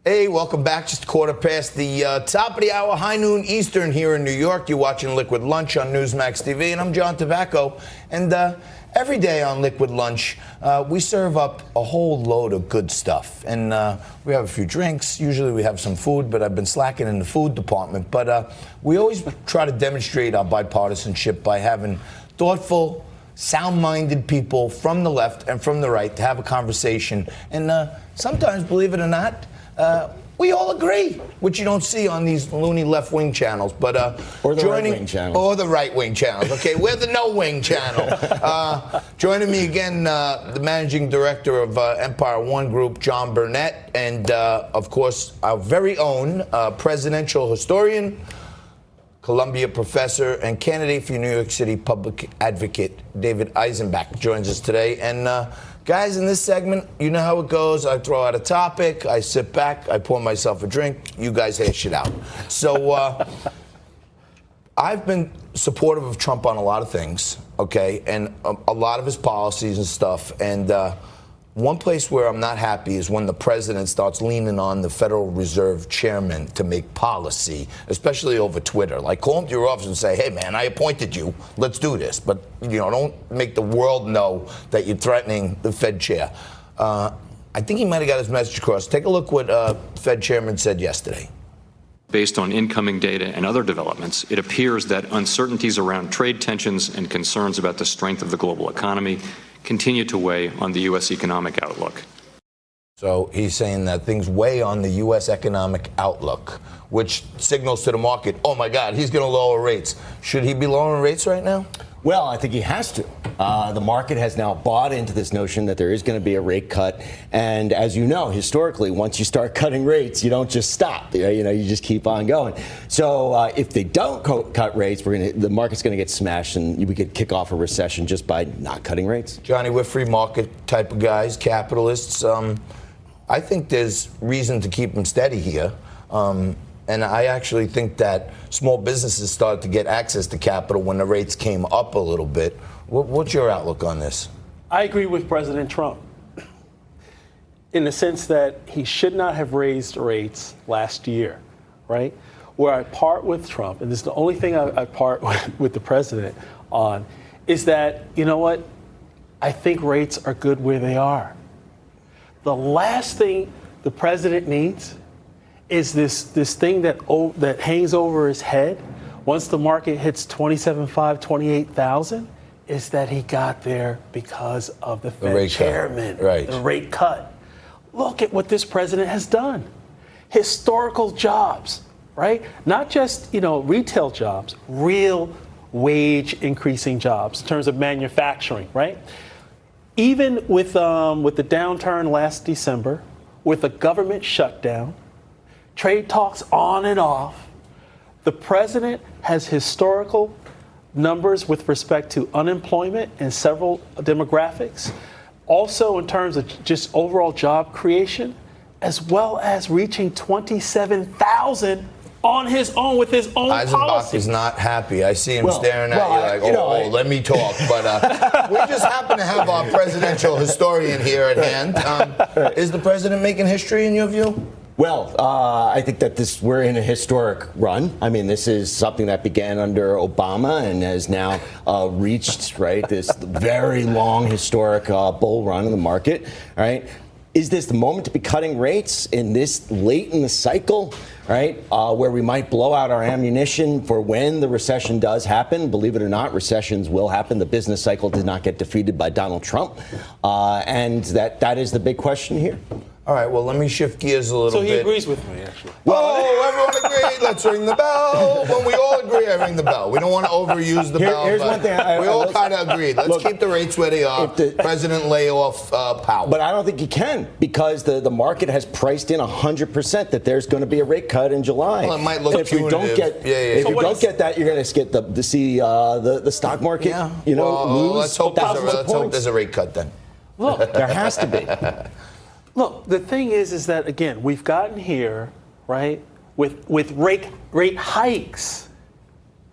Hey, welcome back. Just a quarter past the top of the hour, high noon Eastern here in New York. You're watching Liquid Lunch on Newsmax TV, and I'm John Tobacco. And every day on Liquid Lunch, we serve up a whole load of good stuff. And we have a few drinks. Usually we have some food, but I've been slacking in the food department. But we always try to demonstrate our bipartisanship by having thoughtful, sound-minded people from the left and from the right to have a conversation. And sometimes, believe it or not, we all agree, which you don't see on these loony left-wing channels. But or the right-wing channels. Or the right-wing channels. Okay, we're the no-wing channel. Joining me again, the managing director of Empire One Group, John Burnett, and of course our very own presidential historian, Columbia professor, and candidate for New York City public advocate, David Eisenbach, joins us today. And guys, in this segment, you know how it goes. I throw out a topic, I sit back, I pour myself a drink, you guys hash it out. So I've been supportive of Trump on a lot of things, okay, and a lot of his policies and stuff. And one place where I'm not happy is when the president starts leaning on the Federal Reserve chairman to make policy, especially over Twitter. Like, call him to your office and say, hey, man, I appointed you. Let's do this. But, you know, don't make the world know that you're threatening the Fed chair. I think he might have got his message across. Take a look what Fed chairman said yesterday. Based on incoming data and other developments, it appears that uncertainties around trade tensions and concerns about the strength of the global economy continue to weigh on the U.S. economic outlook. So he's saying that things weigh on the U.S. economic outlook, which signals to the market, oh, my God, he's going to lower rates. Should he be lowering rates right now? Well, I think he has to. The market has now bought into this notion that there is going to be a rate cut. And as you know, historically, once you start cutting rates, you don't just stop. You know, you just keep on going. So if they don't cut rates, the market's going to get smashed, and we could kick off a recession just by not cutting rates. Johnny, we're free market type of guys, capitalists. I think there's reason to keep them steady here. And I actually think that small businesses started to get access to capital when the rates came up a little bit. What's your outlook on this? I agree with President Trump in the sense that he should not have raised rates last year, right? Where I part with Trump, and this is the only thing I part with the president on, is that, you know what? I think rates are good where they are. The last thing the president needs is this thing that hangs over his head once the market hits 27.5, 28,000, is that he got there because of the Fed chairman, right. The rate cut. Look at what this president has done. Historical jobs, right? Not just, retail jobs, real wage increasing jobs in terms of manufacturing, right? Even with the downturn last December, with a government shutdown, trade talks on and off, the president has historical numbers with respect to unemployment and several demographics, also in terms of just overall job creation, as well as reaching 27,000 on his own with his own Eisenbach policy. is not happy. I see him staring at you like, let me talk. But we just happen to have our presidential historian here at hand. Is the president making history in your view? Well, I think that we're in a historic run. I mean, this is something that began under Obama and has now reached, right, this very long historic bull run in the market, right? Is this the moment to be cutting rates in this late in the cycle, right, where we might blow out our ammunition for when the recession does happen? Believe it or not, recessions will happen. The business cycle did not get defeated by Donald Trump. And that is the big question here. All right, well, let me shift gears a little bit. So he agrees with me, actually. Whoa, everyone agreed. Let's ring the bell. When we all agree, I ring the bell. We don't want to overuse the bell. Here's one thing. We all kind of agreed. Let's keep the rates where they are. President lay off power. But I don't think he can, because the market has priced in 100% that there's going to be a rate cut in July. Well, it might look if you don't get, if you don't get that, you're going to see the stock market, lose. Let's hope there's a rate cut then. Look, there has to be. Look, the thing is that, again, we've gotten here, right, with rate hikes.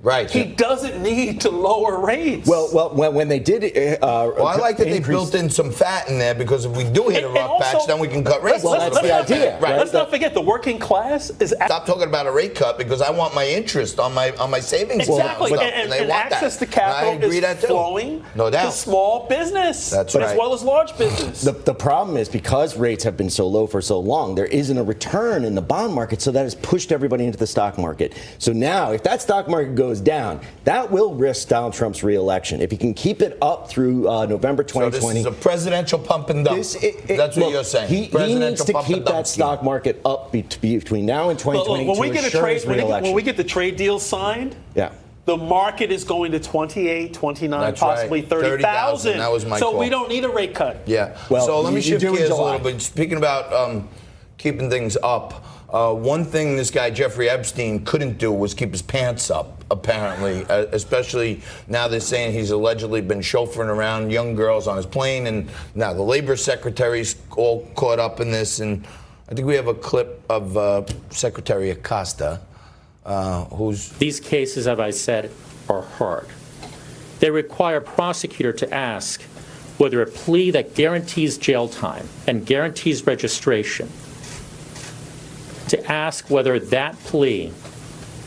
Right. He doesn't need to lower rates. Well, when they did, Well, I like that they built in some fat in there because if we do hit a And rough also- patch, then we can cut rates. Well, that's the idea, right? Let's not forget the working class is Stop talking about a rate cut because I want my interest on my savings. exactly, stuff, and they want access that. to capital And I agree is that too. flowing No doubt. to small business, That's as right. well as large business. The problem is because rates have been so low for so long, there isn't a return in the bond market, so that has pushed everybody into the stock market. So now, if that stock market goes down, that will risk Donald Trump's reelection. If he can keep it up through November 2020. So this is a presidential pump and dump. That's what look, you're saying. He needs Presidential to pump keep and dump that scheme. stock market up between now and 2020 when to we get a ensure trade, his reelection. when we get the trade deal signed, Yeah. the market is going to 28, 29, That's possibly right. 30,000. That was my so call. we don't need a rate cut. Yeah. Well, so let me you shift do in gears a July. little bit. Speaking about keeping things up, one thing this guy Jeffrey Epstein couldn't do was keep his pants up, apparently, especially now they're saying he's allegedly been chauffeuring around young girls on his plane, and now the labor secretary's all caught up in this. And I think we have a clip of Secretary Acosta, who's... These cases, as I said, are hard. They require a prosecutor to ask whether a plea that guarantees jail time and guarantees registration, to ask whether that plea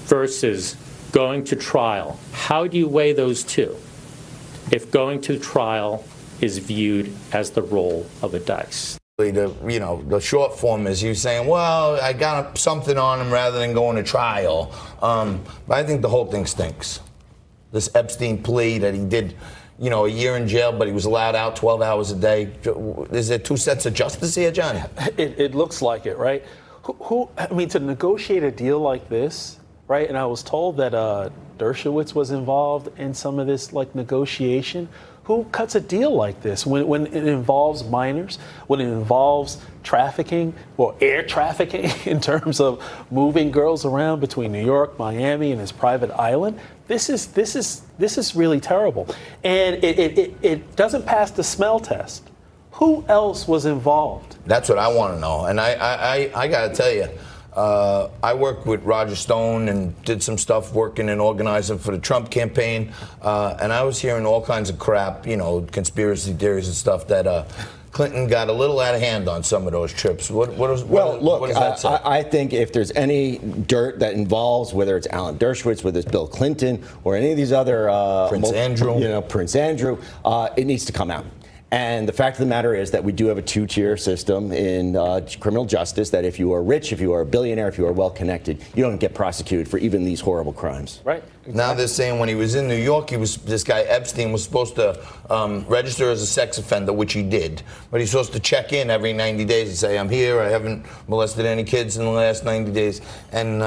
versus going to trial, how do you weigh those two if going to trial is viewed as the roll of a dice? The short form is you saying, well, I got something on him rather than going to trial. But I think the whole thing stinks. This Epstein plea that he did, a year in jail, but he was allowed out 12 hours a day. Is there two sets of justice here, Johnny? It looks like it, right? To negotiate a deal like this, right? And I was told that Dershowitz was involved in some of this, negotiation. Who cuts a deal like this when it involves minors, when it involves trafficking, or air trafficking in terms of moving girls around between New York, Miami, and his private island? This is really terrible, and it doesn't pass the smell test. Who else was involved? That's what I want to know, and I got to tell you. I worked with Roger Stone and did some stuff working and organizing for the Trump campaign, and I was hearing all kinds of crap, conspiracy theories and stuff that Clinton got a little out of hand on some of those trips. What does that say? I think if there's any dirt that involves, whether it's Alan Dershowitz, whether it's Bill Clinton, or any of these other Prince Andrew, it needs to come out. And the fact of the matter is that we do have a two-tier system in criminal justice, that if you are rich, if you are a billionaire, if you are well-connected, you don't get prosecuted for even these horrible crimes. Right. Exactly. Now they're saying when he was in New York, this guy Epstein was supposed to register as a sex offender, which he did. But he's supposed to check in every 90 days and say, I'm here, I haven't molested any kids in the last 90 days. And,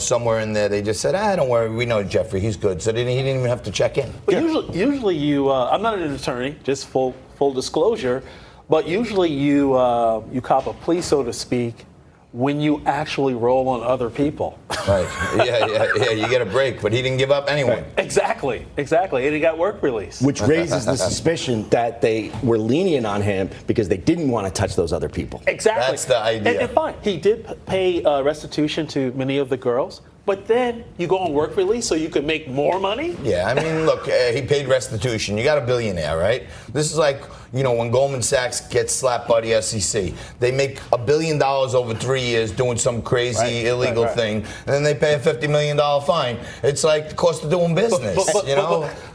somewhere in there they just said, don't worry, we know Jeffrey, he's good. So he didn't even have to check in. But usually you, I'm not an attorney, just full disclosure, but usually you cop a plea, so to speak, when you actually roll on other people. Right. Yeah. You get a break, but he didn't give up anyway. Exactly. And he got work release. Which raises the suspicion that they were lenient on him because they didn't want to touch those other people. Exactly. That's the idea. And fine, he did pay restitution to many of the girls, but then you go on work release so you could make more money? Yeah, look, he paid restitution. You got a billionaire, right? This is like, when Goldman Sachs gets slapped by the SEC. They make $1 billion over 3 years doing some crazy illegal thing, and then they pay a $50 million fine. It's like the cost of doing business,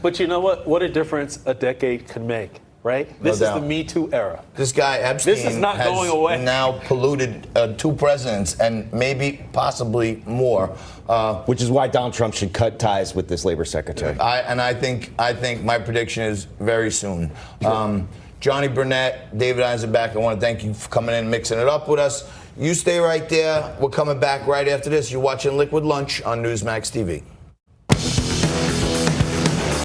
But you know what? What a difference a decade can make. Right? This is the Me Too era. This guy Epstein this is not going away. Has now polluted 2 presidents and maybe possibly more. Which is why Donald Trump should cut ties with this labor secretary. I think my prediction is very soon. Johnny Burnett, David Eisenbach, I want to thank you for coming in and mixing it up with us. You stay right there. We're coming back right after this. You're watching Liquid Lunch on Newsmax TV.